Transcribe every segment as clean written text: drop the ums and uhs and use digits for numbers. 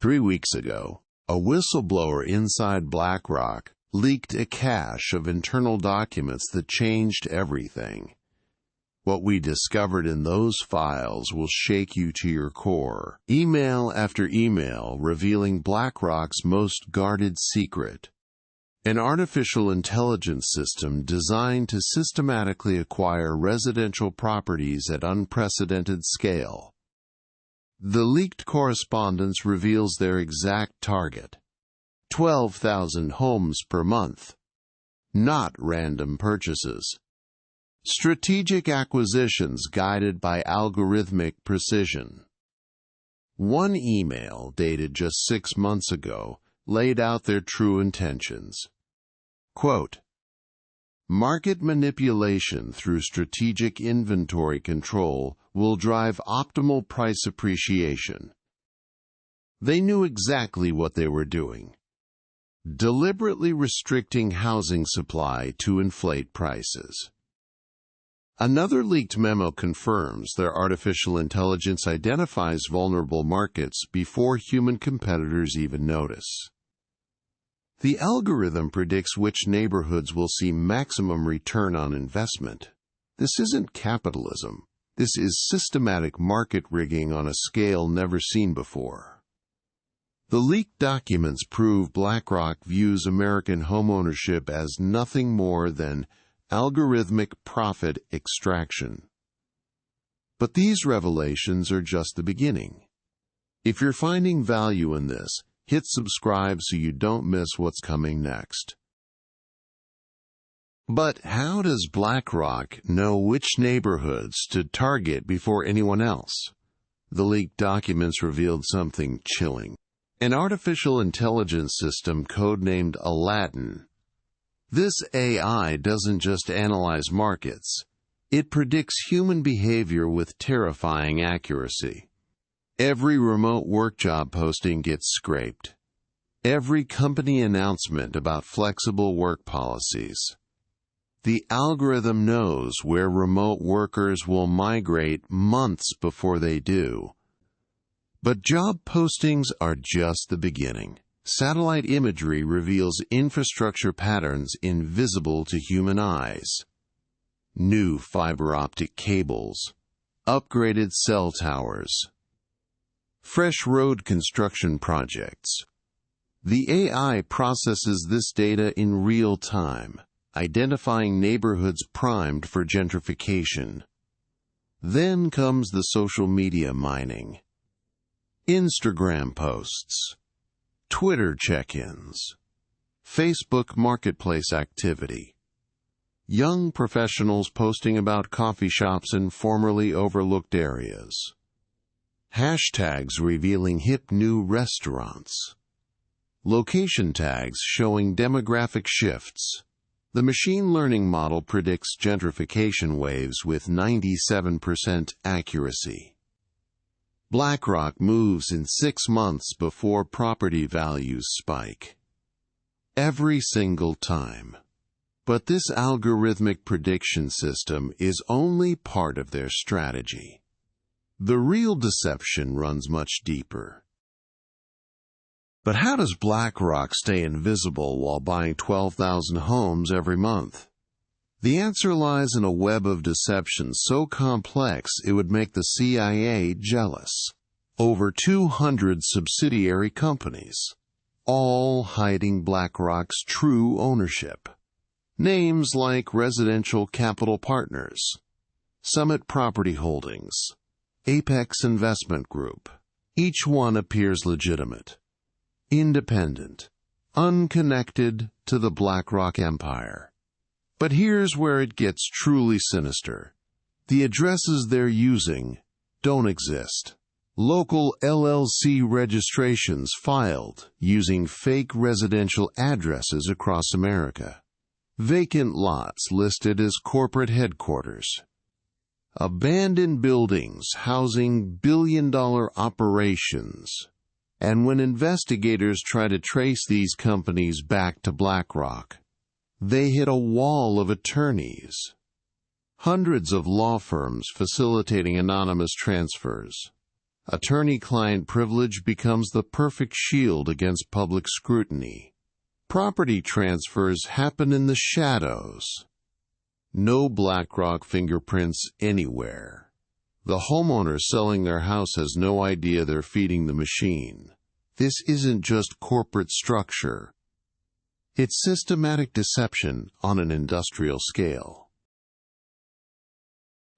3 weeks ago, a whistleblower inside BlackRock leaked a cache of internal documents that changed everything. What we discovered in those files will shake you to your core. Email after email revealing BlackRock's most guarded secret. An artificial intelligence system designed to systematically acquire residential properties at unprecedented scale. The leaked correspondence reveals their exact target: 12,000 homes per month. Not random purchases. Strategic acquisitions guided by algorithmic precision. One email, dated just 6 months ago, laid out their true intentions. Quote, "Market manipulation through strategic inventory control will drive optimal price appreciation." They knew exactly what they were doing. Deliberately restricting housing supply to inflate prices. Another leaked memo confirms their artificial intelligence identifies vulnerable markets before human competitors even notice. The algorithm predicts which neighborhoods will see maximum return on investment. This isn't capitalism. This is systematic market rigging on a scale never seen before. The leaked documents prove BlackRock views American homeownership as nothing more than algorithmic profit extraction. But these revelations are just the beginning. If you're finding value in this, hit subscribe so you don't miss what's coming next. But how does BlackRock know which neighborhoods to target before anyone else? The leaked documents revealed something chilling. An artificial intelligence system codenamed Aladdin. This AI doesn't just analyze markets. It predicts human behavior with terrifying accuracy. Every remote work job posting gets scraped. Every company announcement about flexible work policies. The algorithm knows where remote workers will migrate months before they do. But job postings are just the beginning. Satellite imagery reveals infrastructure patterns invisible to human eyes. New fiber optic cables, upgraded cell towers, fresh road construction projects. The AI processes this data in real time, identifying neighborhoods primed for gentrification. Then comes the social media mining. Instagram posts, Twitter check-ins, Facebook marketplace activity, young professionals posting about coffee shops in formerly overlooked areas, hashtags revealing hip new restaurants, location tags showing demographic shifts. The machine learning model predicts gentrification waves with 97% accuracy. BlackRock moves in 6 months before property values spike. Every single time. But this algorithmic prediction system is only part of their strategy. The real deception runs much deeper. But how does BlackRock stay invisible while buying 12,000 homes every month? The answer lies in a web of deception so complex it would make the CIA jealous. Over 200 subsidiary companies, all hiding BlackRock's true ownership. Names like Residential Capital Partners, Summit Property Holdings, Apex Investment Group. Each one appears legitimate, independent, unconnected to the BlackRock empire. But here's where it gets truly sinister. The addresses they're using don't exist. Local LLC registrations filed using fake residential addresses across America. Vacant lots listed as corporate headquarters. Abandoned buildings housing billion-dollar operations. And when investigators try to trace these companies back to BlackRock, they hit a wall of attorneys. Hundreds of law firms facilitating anonymous transfers. Attorney-client privilege becomes the perfect shield against public scrutiny. Property transfers happen in the shadows. No BlackRock fingerprints anywhere. The homeowner selling their house has no idea they're feeding the machine. This isn't just corporate structure. It's systematic deception on an industrial scale.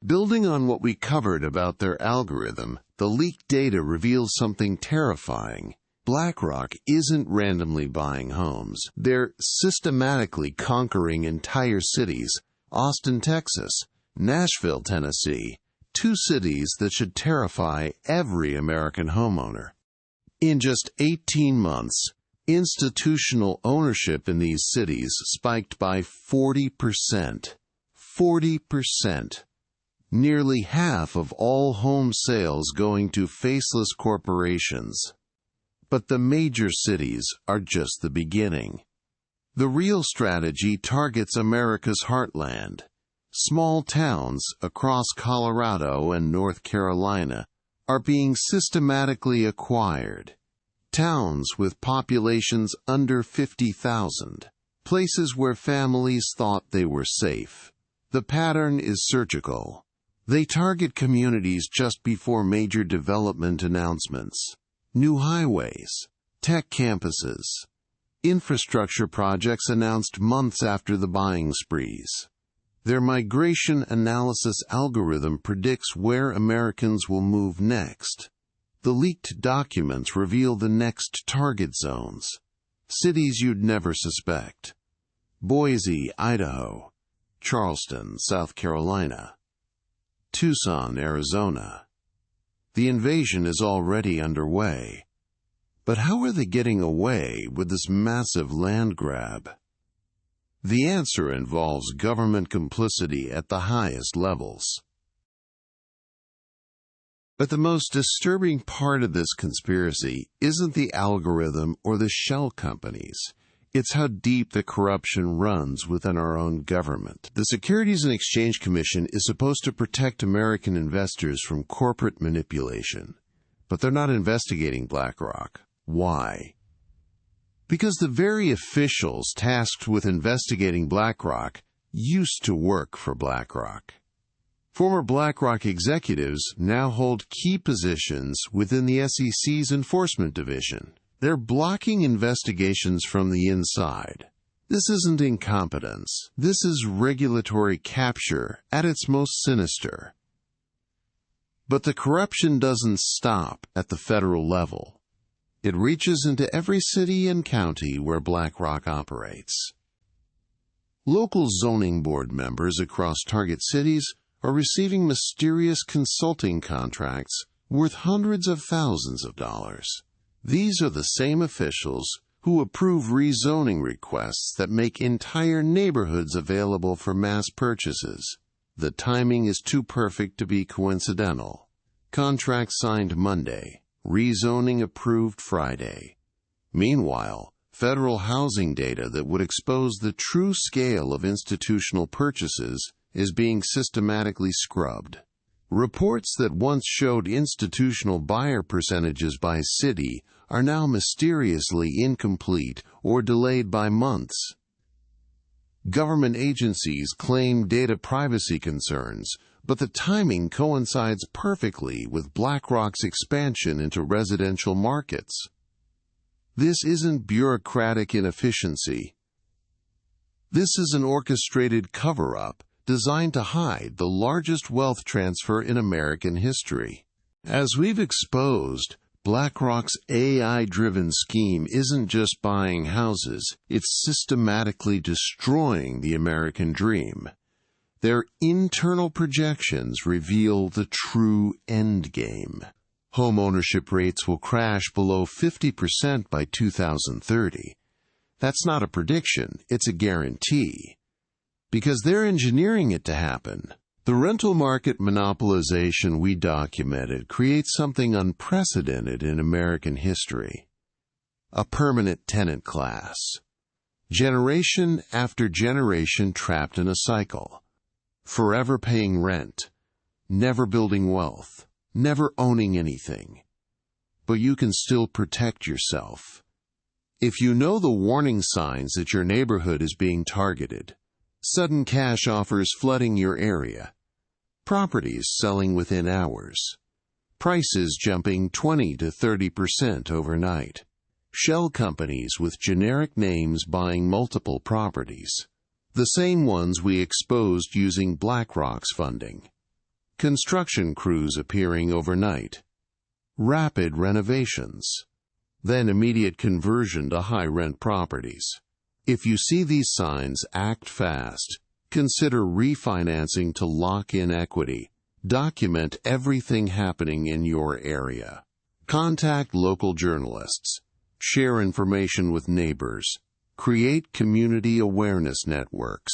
Building on what we covered about their algorithm, the leaked data reveals something terrifying. BlackRock isn't randomly buying homes. They're systematically conquering entire cities: Austin, Texas, Nashville, Tennessee, two cities that should terrify every American homeowner. In just 18 months, institutional ownership in these cities spiked by 40%. 40%. Nearly half of all home sales going to faceless corporations. But the major cities are just the beginning. The real strategy targets America's heartland. Small towns across Colorado and North Carolina are being systematically acquired. Towns with populations under 50,000. Places where families thought they were safe. The pattern is surgical. They target communities just before major development announcements. New highways, tech campuses, infrastructure projects announced months after the buying sprees. Their migration analysis algorithm predicts where Americans will move next. The leaked documents reveal the next target zones. Cities you'd never suspect. Boise, Idaho. Charleston, South Carolina. Tucson, Arizona. The invasion is already underway. But how are they getting away with this massive land grab? The answer involves government complicity at the highest levels. But the most disturbing part of this conspiracy isn't the algorithm or the shell companies. It's how deep the corruption runs within our own government. The Securities and Exchange Commission is supposed to protect American investors from corporate manipulation. But they're not investigating BlackRock. Why? Because the very officials tasked with investigating BlackRock used to work for BlackRock. Former BlackRock executives now hold key positions within the SEC's enforcement division. They're blocking investigations from the inside. This isn't incompetence. This is regulatory capture at its most sinister. But the corruption doesn't stop at the federal level. It reaches into every city and county where BlackRock operates. Local zoning board members across target cities are receiving mysterious consulting contracts worth hundreds of thousands of dollars. These are the same officials who approve rezoning requests that make entire neighborhoods available for mass purchases. The timing is too perfect to be coincidental. Contract signed Monday, rezoning approved Friday. Meanwhile, federal housing data that would expose the true scale of institutional purchases is being systematically scrubbed. Reports that once showed institutional buyer percentages by city are now mysteriously incomplete or delayed by months. Government agencies claim data privacy concerns, but the timing coincides perfectly with BlackRock's expansion into residential markets. This isn't bureaucratic inefficiency. This is an orchestrated cover-up designed to hide the largest wealth transfer in American history. As we've exposed, BlackRock's AI-driven scheme isn't just buying houses, it's systematically destroying the American dream. Their internal projections reveal the true endgame. Home ownership rates will crash below 50% by 2030. That's not a prediction, it's a guarantee. Because they're engineering it to happen. The rental market monopolization we documented creates something unprecedented in American history. A permanent tenant class. Generation after generation trapped in a cycle. Forever paying rent. Never building wealth. Never owning anything. but you can still protect yourself. If you know the warning signs that your neighborhood is being targeted: sudden cash offers flooding your area, properties selling within hours, prices jumping 20 to 30% overnight, shell companies with generic names buying multiple properties, the same ones we exposed using BlackRock's funding, construction crews appearing overnight, rapid renovations, then immediate conversion to high-rent properties. If you see these signs, act fast. Consider refinancing to lock in equity. Document everything happening in your area. Contact local journalists. Share information with neighbors. Create community awareness networks.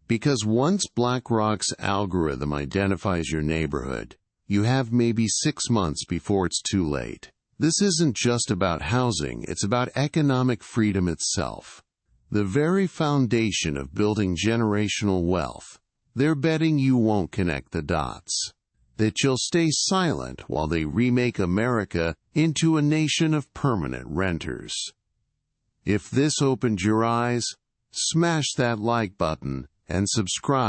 Because once BlackRock's algorithm identifies your neighborhood, you have maybe 6 months before it's too late. This isn't just about housing, it's about economic freedom itself. The very foundation of building generational wealth. They're betting you won't connect the dots. That you'll stay silent while they remake America into a nation of permanent renters. If this opened your eyes, smash that like button and subscribe.